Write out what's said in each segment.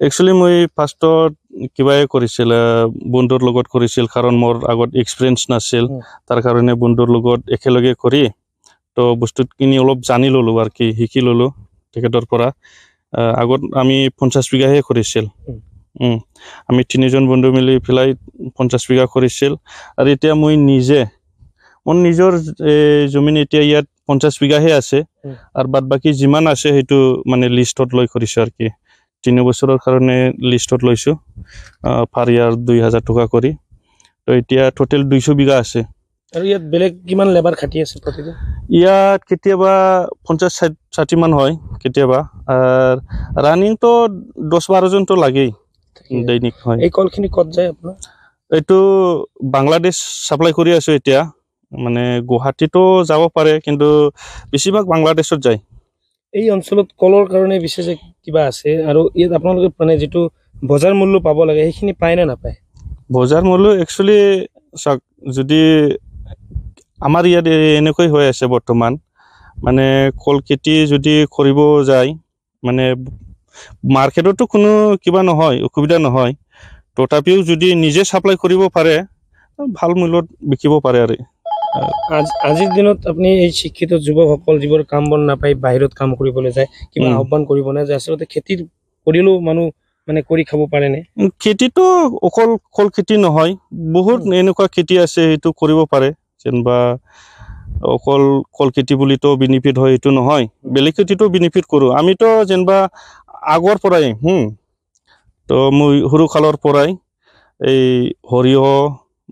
actually মই ফাৰ্ষ্টত কিবাই কৰিছিল বন্ধুৰ লগত কৰিছিল কাৰণ মোৰ আগত এক্সপিৰিয়েঞ্চ নাছিল তাৰ কাৰণে বন্ধুৰ লগত একেলগে কৰি তো বস্তুখিনি অলপ জানি ল'লোঁ আৰু কি শিকি ল'লোঁ তেখেতৰ পৰা আগত আমি 50 বিঘাহে কৰিছিল আমি 3জন বন্ধু মিলি পেলাই 50 বিঘা কৰিছিল আৰু এতিয়া মই নিজে মোৰ নিজৰ জমিন এতিয়া ইয়াত 50 বিঘাহে আছে আৰু বাদ বাকি যিমান আছে সেইটো মানে লিষ্টত লৈ কৰিছোঁ আৰু কি 3 বছৰৰ কাৰণে লিষ্টত লৈছোঁ পাৰ ইয়াৰ 2000 টকা কৰি তো এতিয়া টোটেল 200 বিঘা আছে আৰু ইয়াত বেলেগ কিমান লেবাৰ খাটি আছে প্ৰতিদিন ইয়াত কেতিয়াবা 50-60 মান হয় কেতিয়াবা আর রানিং তো 10-12 জন তো লাগেই দৈনিক হয় এই কলখিনি কত যায় আপোনাৰ এইটো বাংলাদেশ সাপ্লাই কৰি আছে এতিয়া মানে গুৱাহাটীতো যাব পাৰে কিন্তু বেছিভাগ বাংলাদেশত যায় এই অঞ্চলত কলৰ কাৰণে বিশেষ কিবা আছে আৰু ইয়াত আপোনালোকে মানে যেটো বজাৰ মূল্য পাব লাগে সেইখিনি পায় না নাপায় বজাৰ মূল্য একচুয়ালি যদি আমাৰ ইয়াত এনেকৈ হৈ আছে বৰ্তমান মানে কল খেতি যদি কৰিব যায় মানে মাৰ্কেটতো কোনো কিবা নহয় অসুবিধা নহয় তথাপিও যদি নিজে সাপ্লাই কৰিব পাৰে ভাল মূল্যত বিকিব পাৰে আৰু আজিৰ দিনত আপুনি এই শিক্ষিত যুৱকসকল যিবোৰ কাম বন নাপাই বাহিৰত কাম কৰিবলৈ যায় কিবা আহ্বান কৰিব না যে আসলে খেতি কৰিলো মানুহ মানে কৰি খাব পাৰে নে খেতিটো অকল কল খেতি নহয় বহুত এনেকুৱা খেতি আছে সেইটো কৰিব পাৰে যেনবা অকল কল খেতি বুলিতো বেনিফিট হয় এটো নহয় বেলেগ খেতিটো বেনিফিট কৰো আমিতো যেনবা আগৰ পৰাই তো মই সৰু খালৰ পৰাই এই হৰিহ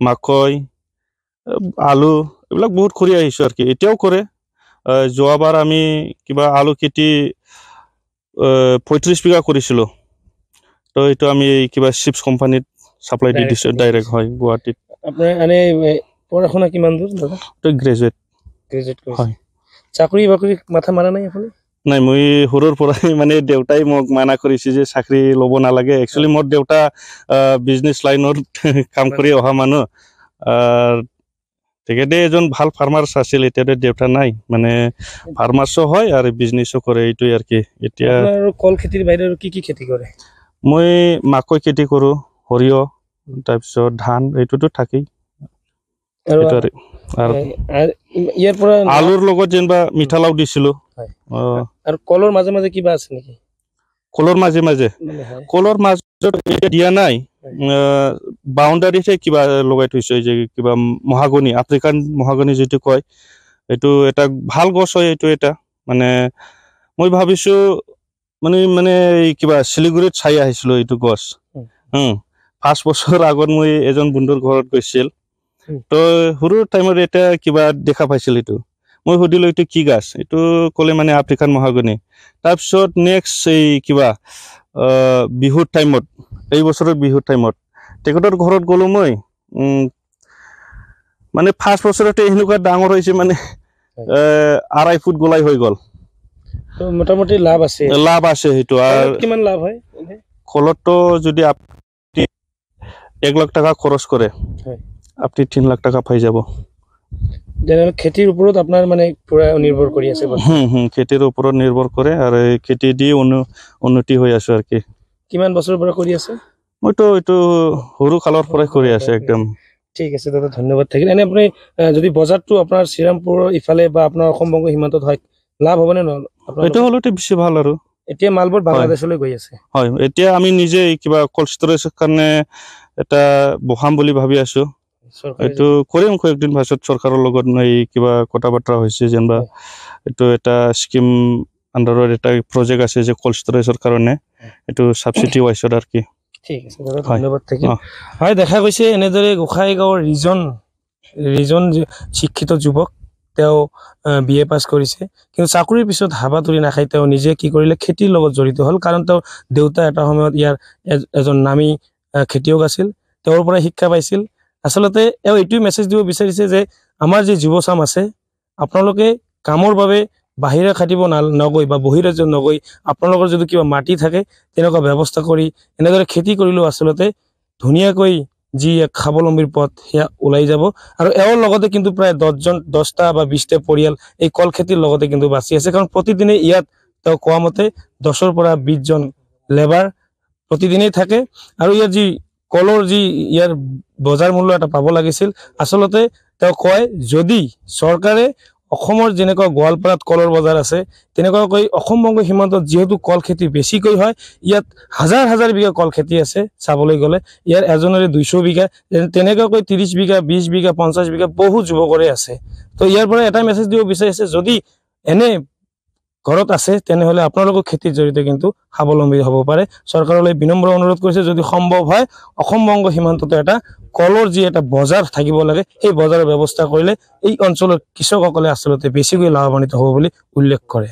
মাকৈ আলু এইবিলাক বহুত কৰি আহিছো আৰু কি এতিয়াও কৰে যোৱাবাৰ আমি কিবা আলু খেতি 35 বিঘা কৰিছিল তো এটো আমি কিবা চিপছ কোম্পানীত সাপ্লাই দি দিছো ডাইৰেক্ট হয় গুৱাহাটীত আপোনাৰ মানে পঢ়াশুনা কিমান দূৰ দাদা তো গ্ৰেজুৱেট হয় চাকৰি বাকৰি মাথা মাৰা নাই আপুনি নাই মই সৰুৰ পৰাই মানে দেউতাই মোক মানা কৰিছে যে চাকৰি ল'ব নালাগে একচুৱেলি মোৰ দেউতা বিজনেছ লাইনৰ কাম কৰি অহা মানুহ তেখেতে এজন ভাল ফাৰ্মাৰ্ছ আছিল এতিয়া দেউতা নাই মানে ফাৰ্মাৰ্ছো হয় আৰু বিজনেছো কৰে এইটোই আৰু কি এতিয়া আপোনাৰ কল খেতিৰ বাহিৰে কি কি খেতি কৰে মই মাকৈ খেতি কৰো সৰিয়হ তাৰপিছত ধান এইটোতো থাকেই আৰু ইয়াৰ পৰা আলুৰ লগত যেনবা মিঠালাও দিছিলো আৰু কলৰ মাজে মাজে কিবা আছে নেকি কলৰ মাজে মাজে কলৰ মাজত দিয়া নাই বাউন্ডাৰীতে কিবা লগাই থৈছে যে কিবা মহাগনি আফ্ৰিকান মহাগনি যেটো কয় এটো এটা ভাল গছ হয় এটো এটা মানে মই ভাবিছো মানে কিবা শিলিগুৰিত চাই আহিছিলো এটো গছ 5 বছৰ আগত মই এজন বন্ধুৰ ঘৰত গৈছিল তো সৰু টাইমত এটা কিবা দেখা পাইছিল এটো মই সুধিলো এটো কি গাছ এটো কলে মানে আফ্ৰিকান মহাগনি তাৰপিছত নেক্সট এই কিবা বিহুৰ টাইমত এই বছৰৰ বিহুৰ টাইমত তেখেতৰ ঘৰত গলো মই মানে 5 বছৰতে এনেকুৱা ডাঙৰ হৈছে মানে 2.5 ফুট গলাই হৈ গল তো মোটামুটি লাভ আছে হেতু আর কিমান লাভ হয় কলতো যদি আপনি 1 লাখ টাকা খরচ করে আপনি 3 লাখ টাকা পাই যাব জেনারেল খেতিৰ ওপৰত আপোনাৰ মানে পুৰা নিৰ্ভৰ কৰি আছে খেতিৰ ওপৰত নিৰ্ভৰ কৰে আৰু খেতি দি উন্নতি হৈ আছে আৰু কি কিমান বছৰৰ পৰা কৰি আছে মইতো এটো সৰু খালৰ পৰাই কৰি আছে একদম ঠিক আছে দাদা ধন্যবাদ থাকিল এনে আপুনি যদি বজাৰটো আপোনাৰ শ্ৰীৰামপুৰ ইফালে বা আপোনাৰ অসম বংগ সীমান্তত হয় লাভ হ'ব নে নহয় এটো হলতে বেছি ভাল আৰু এতিয়া মালবোৰ বাংলাদেশলৈ গৈ আছে হয় এতিয়া আমি নিজে কিবা কোল্ড ষ্টৰেজৰ কাৰণে এটা বহাম বুলি ভাবি আছো এটো কৰিম কয়েকদিন পাছত সৰকাৰৰ লগত নাই কিবা কথা বাৰ্তা হৈছে যেনবা এটো এটা স্কিম আন্ডাৰৰ এটা প্ৰজেক্ট আছে যে কোল্ড ষ্টৰেজৰ কাৰণে এটো সাবসিডি ওয়াইজৰ আৰ কি ঠিক আছে দাদা ধন্যবাদ থাকিল হয় দেখা গৈছে এনেদৰে গোখাইগাঁৱৰ ৰিজন শিক্ষিত যুৱক তেওঁ বিএ পাস কৰিছে কিন্তু চাকৰিৰ পিছত হাবাতুৰি নাখাই তেওঁ নিজে কি কৰিলে খেতিৰ লগত জড়িত হল কাৰণ তেওঁ দেউতা এটা সময়ত ইয়াৰ এজন নামী খেতিয়ক আছিল তেওঁৰ পৰা শিক্ষা পাইছিল আসলতে এও এইটোই মেসেজ দিব বিচাৰিছে যে আমাৰ যে যুৱচাম আছে আপোনালোকে কামৰ বাবে বাহিৰে খাটিব নগৈ বা বহিৰাজ্য নগৈ আপোনালোকৰ যদি কিবা মাটি থাকে তেনেকুৱা ব্যৱস্থা কৰি এনেদৰে খেতি কৰিলেও আসলতে ধুনীয়াকৈ যি এক খাবলম্বীৰ পথ হেয়া ওলাই যাব আৰু এওঁৰ লগতে কিন্তু প্ৰায় 10টা বা 20টা পৰিয়াল এই কল খেতিৰ লগতে কিন্তু বাচি আছে কাৰণ প্ৰতিদিনে ইয়াত তেওঁ কোৱা মতে 10ৰ পৰা 20 জন লেবাৰ প্ৰতিদিনেই থাকে আৰু ইয়াৰ যি কলৰ যি ইয়াৰ বজাৰ মূল্য এটা পাব লাগিছিল আচলতে তেওঁ কয় যদি চৰকাৰে অসমৰ যেনেকুৱা গোৱালপাৰাত কলৰ বজাৰ আছে তেনেকুৱাকৈ অসম বংগ সীমান্তত যিহেতু কল খেতি বেছিকৈ হয় ইয়াত হাজাৰ হাজাৰ বিঘা কল খেতি আছে চাবলৈ গ'লে ইয়াৰ এজনৰে 200 বিঘা তেনেকুৱাকৈ 30 বিঘা 20 বিঘা 50 বিঘা বহু যুৱকৰে আছে তো ইয়াৰ পৰা এটা মেছেজ দিব বিচাৰিছে যদি এনে ঘৰত আছে তেনেহলে আপোনালোকৰ খেতিৰ জৰিয়তে কিন্তু স্বাৱলম্বী হ'ব পাৰে চৰকাৰলৈ বিনম্ৰ অনুৰোধ কৰিছে যদি সম্ভৱ হয় অসম বংগ সীমান্ততে এটা কলৰ যি এটা বজাৰ থাকিব লাগে সেই বজাৰৰ ব্যৱস্থা কৰিলে এই অঞ্চলৰ কৃষকসকলে আচলতে বেছিকৈ লাভান্বিত হ'ব বুলি উল্লেখ কৰে